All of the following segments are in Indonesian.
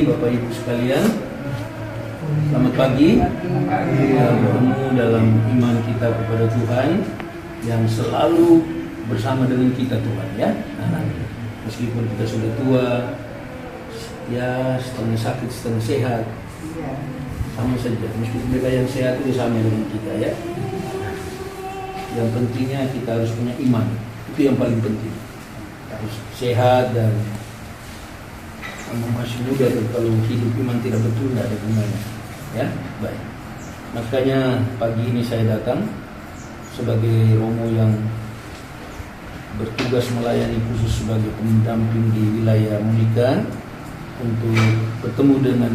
Bapak Ibu sekalian, selamat pagi. Kita bertemu dalam iman kita kepada Tuhan yang selalu bersama dengan kita, Tuhan, ya. Meskipun kita sudah tua, ya setengah sakit, setengah sehat, sama saja. Meskipun mereka yang sehat itu sama dengan kita, ya. Yang pentingnya kita harus punya iman, itu yang paling penting. Harus sehat dan masih muda, kalau hidup iman tidak betul tidak ada gunanya, ya. Baik, makanya pagi ini saya datang sebagai romo yang bertugas melayani khusus sebagai pendamping di wilayah Monika untuk bertemu dengan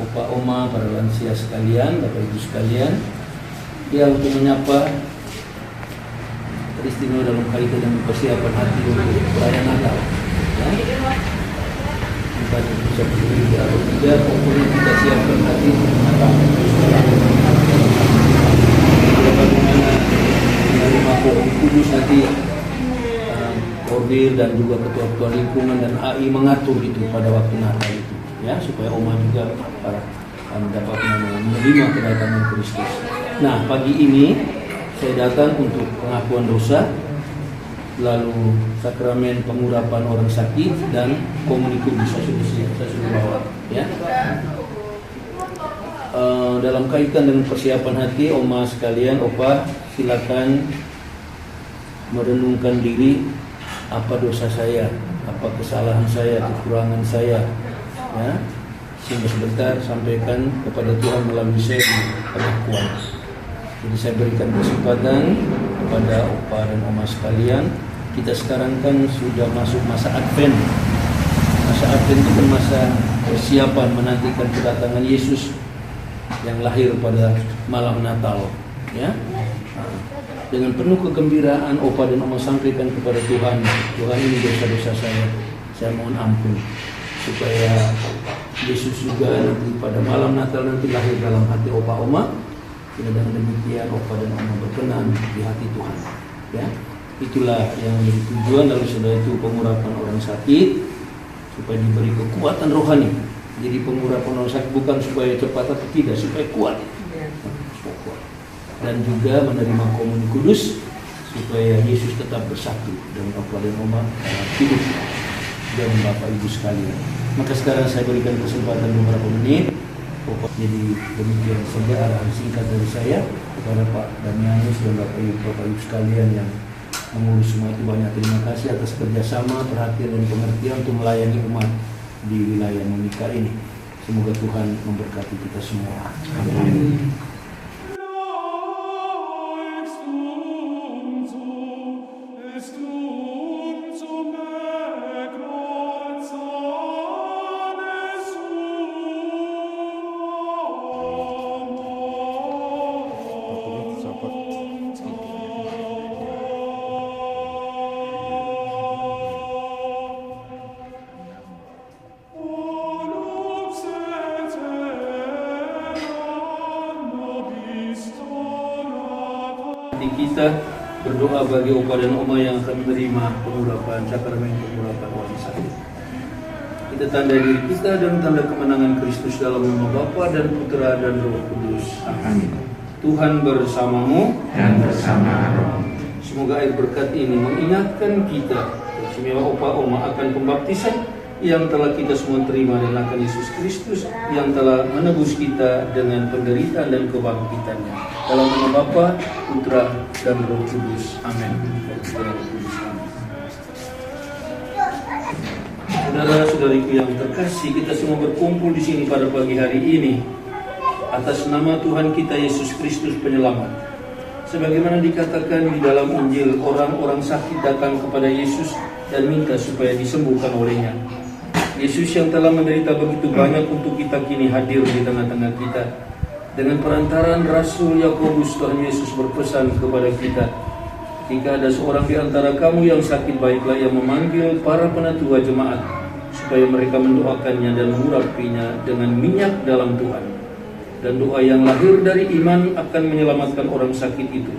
opa oma, para lansia sekalian, bapak ibu sekalian, ya, untuk menyapa peristiwa dalam kaitan dengan persiapan hati untuk perayaan Natal, ya. Bukan bisa berdiri atau tidak, pokoknya kita siapkan hati untuk Natal. Bagaimana menerima Roh Kudus nanti, Korbir dan juga ketua-ketua lingkungan dan AI mengatur itu pada waktu Natal itu, ya, supaya Oma juga para dapat menerima kedatangan Kristus. Nah, pagi ini saya datang untuk pengakuan dosa, lalu sakramen pengurapan orang sakit dan komunikasi saya sudah bawa, ya. Dalam kaitan dengan persiapan hati, Oma sekalian, Opa, silakan merenungkan diri, apa dosa saya, apa kesalahan saya, kekurangan saya, ya. Sehingga sebentar sampaikan kepada Tuhan melalui saya di pengakuan. Jadi saya berikan kesempatan kepada Opa dan Oma sekalian. Kita sekarang kan sudah masuk masa Advent. Masa Advent itu kan masa persiapan menantikan kedatangan Yesus yang lahir pada malam Natal, ya. Dengan penuh kegembiraan Opa dan Oma sampaikan kepada Tuhan, Tuhan, ini dosa-dosa saya mohon ampun, supaya Yesus juga nanti pada malam Natal nanti lahir dalam hati Opa Oma. Dengan demikian Opa dan Oma berkenan di hati Tuhan, ya. Itulah yang menjadi tujuan. Lalu sudah itu pengurapan orang sakit supaya diberi kekuatan rohani. Jadi pengurapan orang sakit bukan supaya cepat atau tidak, supaya kuat, dan juga menerima komunion kudus supaya Yesus tetap bersatu dengan Opa dan Oma dalam hidup dan Bapak Ibu sekalian. Maka sekarang saya berikan kesempatan beberapa menit. Jadi demikian saja arahan singkat dari saya kepada Pak Damianus dan Bapak Ibu sekalian yang mengurus semua itu. Banyak terima kasih atas kerjasama, perhatian dan pengertian untuk melayani umat di wilayah Monika ini. Semoga Tuhan memberkati kita semua. Amin. Kita berdoa bagi Opa dan Oma yang akan menerima pengurapan sakramen pengurapan orang sakit. Kita tanda diri kita dan tanda kemenangan Kristus dalam nama Bapa dan Putra dan Roh Kudus. Amin. Tuhan bersamamu Dan bersama roh. Semoga air berkat ini mengingatkan kita istimewa Opa Oma akan pembaptisan yang telah kita semua terima dan akan Yesus Kristus yang telah menebus kita dengan penderitaan dan kebangkitannya. Dalam nama Bapa, Putra dan Roh Kudus. Amin. Saudara-saudariku yang terkasih, kita semua berkumpul di sini pada pagi hari ini atas nama Tuhan kita Yesus Kristus Penyelamat. Sebagaimana dikatakan di dalam Injil, orang-orang sakit datang kepada Yesus dan minta supaya disembuhkan olehnya. Yesus yang telah menderita begitu banyak untuk kita kini hadir di tengah-tengah kita. Dengan perantaraan Rasul Yakobus, Tuhan Yesus berpesan kepada kita, jika ada seorang di antara kamu yang sakit, baiklah ia memanggil para penatua jemaat, supaya mereka mendoakannya dan mengurapinya dengan minyak dalam Tuhan. Dan doa yang lahir dari iman akan menyelamatkan orang sakit itu.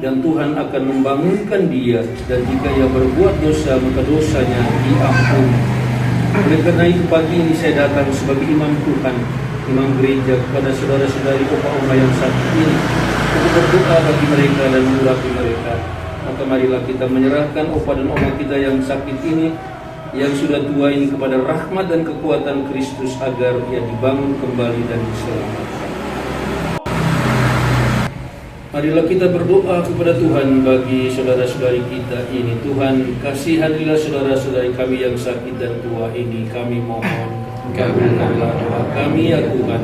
Dan Tuhan akan membangunkan dia, dan jika ia berbuat dosa, maka dosanya diampuni. Oleh karena itu pagi ini saya datang sebagai imam Tuhan, imam gereja, kepada saudara-saudari Opa Oma yang sakit ini, untuk berdoa bagi mereka dan mengurapi mereka. Maka marilah kita menyerahkan Opa dan Oma kita yang sakit ini, yang sudah tua ini, kepada rahmat dan kekuatan Kristus agar ia dibangun kembali dan diselamatkan. Marilah kita berdoa kepada Tuhan bagi saudara-saudari kita ini. Tuhan, kasihanilah saudara-saudari kami yang sakit dan tua ini. Kami mohon, kabulkanlah doa kami ya Tuhan.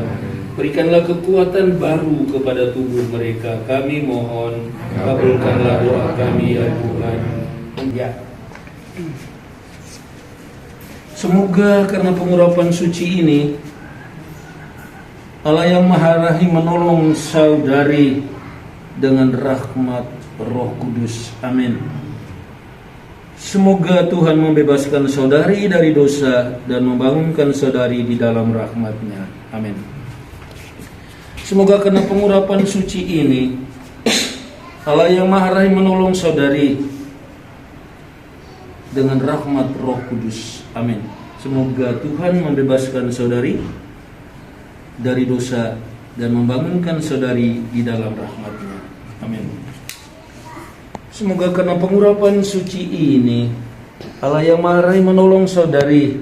Berikanlah kekuatan baru kepada tubuh mereka. Kami mohon, kabulkanlah doa kami ya Tuhan. Ya. Semoga karena pengurapan suci ini, Allah yang Maha Rahim menolong saudari dengan rahmat Roh Kudus. Amin. Semoga Tuhan membebaskan saudari dari dosa dan membangunkan saudari di dalam rahmat-Nya. Amin. Semoga karena pengurapan suci ini, Allah yang Maha Rahim menolong saudari dengan rahmat Roh Kudus. Amin. Semoga Tuhan membebaskan saudari dari dosa dan membangunkan saudari di dalam rahmat-Nya. Amin. Semoga karena pengurapan suci ini, Allah yang Maha Rahim menolong saudari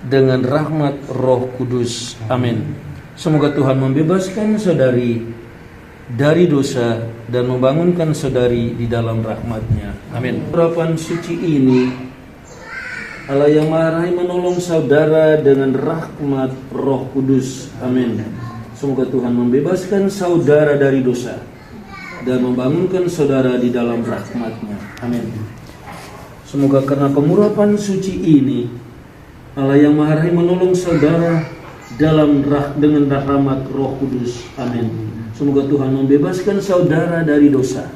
dengan rahmat Roh Kudus. Amin. Semoga Tuhan membebaskan saudari dari dosa dan membangunkan saudari di dalam rahmat-Nya. Amin. Pengurapan suci ini, Allah yang Maha Rahim menolong saudara dengan rahmat Roh Kudus. Amin. Semoga Tuhan membebaskan saudara dari dosa dan membangunkan saudara di dalam rahmat-Nya. Amin. Semoga karena pengurapan suci ini, Allah yang Maha Rahim menolong saudara dengan rahmat Roh Kudus. Amin. Semoga Tuhan membebaskan saudara dari dosa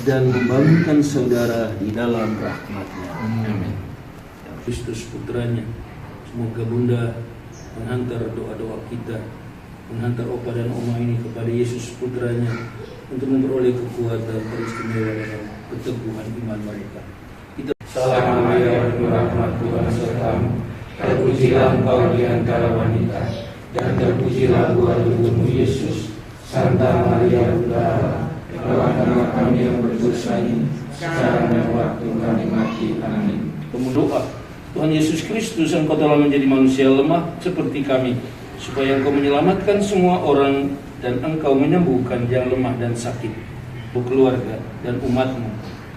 dan membangunkan saudara di dalam rahmat-Nya. Amin. Kristus Putranya, semoga Bunda menghantar doa-doa kita, menghantar Opa dan Oma ini kepada Yesus Putranya untuk memperoleh kekuatan teristimewa dalam keteguhan iman mereka. Kita Salam Maria, penuh rahmat Tuhan sertamu, terpujilah engkau di antara wanita, dan terpujilah buah tubuhmu Yesus. Santa Maria Bunda Allah, doakanlah kami yang berdosa ini, sekarang dan waktu kami mati. Amin. berdoa, Tuhan Yesus Kristus, Engkau telah menjadi manusia lemah seperti kami, supaya Engkau menyelamatkan semua orang dan Engkau menyembuhkan yang lemah dan sakit, keluarga dan umat-Mu.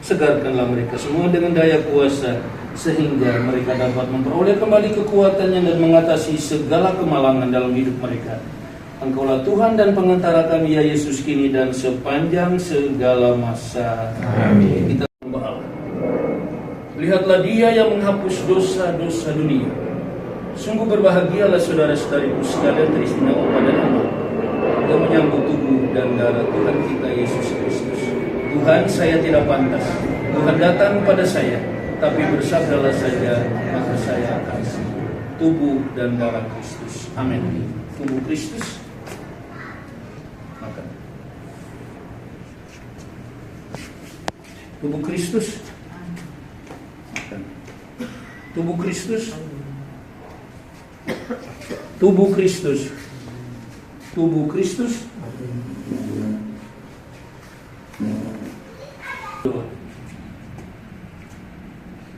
Segarkanlah mereka semua dengan daya kuasa, sehingga mereka dapat memperoleh kembali kekuatannya dan mengatasi segala kemalangan dalam hidup mereka. Engkaulah Tuhan dan pengantara kami, ya Yesus, kini dan sepanjang segala masa. Amin. Kita berdoa. Lihatlah Dia yang menghapus dosa-dosa dunia. Sungguh berbahagialah saudara-saudariku sekalian teristimewa dan anak yang menyambut tubuh dan darah Tuhan kita Yesus Kristus. Tuhan, saya tidak pantas Tuhan datang pada saya, tapi bersabdalah saja, maka saya akan sembuh. Tubuh dan darah Kristus. Amin. Tubuh Kristus. Makan. Tubuh Kristus. Makan. Tubuh Kristus. Tubuh Kristus. Tubuh Kristus.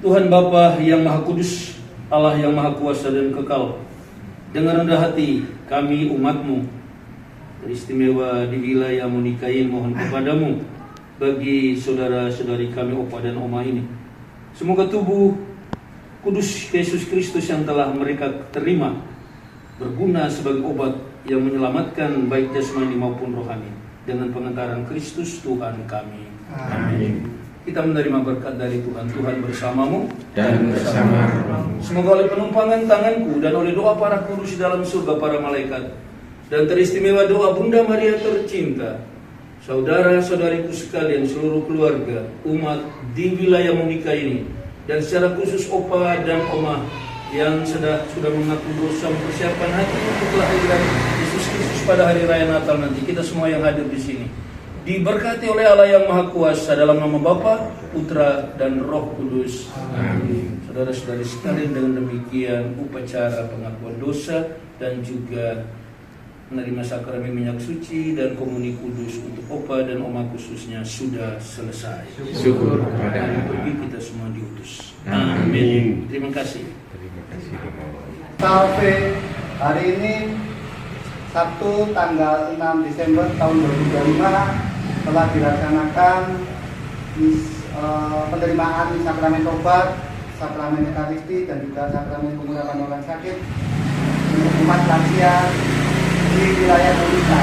Tuhan Bapa yang Maha Kudus, Allah yang Maha Kuasa dan Kekal, dengan rendah hati kami umat-Mu, teristimewa di wilayah Monikain, mohon kepadamu bagi saudara-saudari kami Opa dan Oma ini. Semoga tubuh kudus Yesus Kristus yang telah mereka terima berguna sebagai obat yang menyelamatkan baik jasmani maupun rohani dengan pengantaran Kristus Tuhan kami. Amin. Kita menerima berkat dari Tuhan. Tuhan bersamamu dan bersama rohmu. Semoga oleh penumpangan tanganku dan oleh doa para kudus dalam surga para malaikat dan teristimewa doa Bunda Maria tercinta, saudara-saudariku sekalian, seluruh keluarga, umat di wilayah Monika ini, dan secara khusus Opa dan Oma yang sudah mengaku dosa mempersiapkan hati untuk kelahiran Yesus Kristus pada hari raya Natal nanti. Kita semua yang hadir di sini diberkati oleh Allah yang Maha Kuasa dalam nama Bapa, Putra, dan Roh Kudus. Amin. Saudara-saudari sekalian, dengan demikian upacara pengakuan dosa dan juga menerima sakramen minyak suci dan komuni kudus untuk Opa dan Oma khususnya sudah selesai. Syukur kepada Allah. Pergi kita semua diutus. Amin. Terima kasih. Terima kasih. Salve, hari ini Sabtu tanggal 6 Desember tahun 2025 telah dilaksanakan penerimaan sakramen tobat, sakramen Ekaristi, dan juga sakramen pengurapan orang sakit untuk umat lansia di wilayah Monika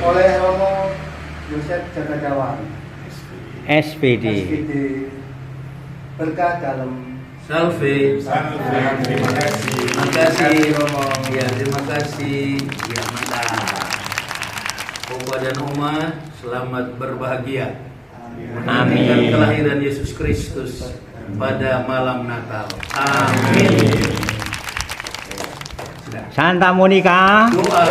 oleh Romo Yosef Jagajawan, SPD. Berkah dalam Salve. Terima kasih. Terima kasih Romo. Ya, terima kasih. Ya, mantap. Opa dan Oma, selamat berbahagia. Menantikan kelahiran Yesus Kristus pada malam Natal. Amin. Sudah. Santa Monica. Doa.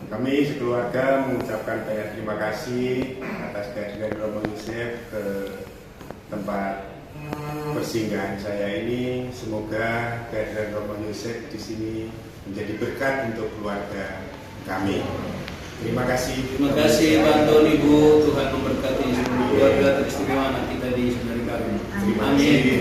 Kami sekeluarga mengucapkan banyak terima kasih atas kehadiran Romo Yosef ke tempat persinggahan saya ini. Semoga kehadiran Romo Yosef di sini menjadi berkat untuk keluarga kami. Terima kasih. Terima kasih Pak Antoni, Bu. Tuhan memberkati seluruh keluarga teristimewa anak kita di saudari kami. Terima Amin. kasih.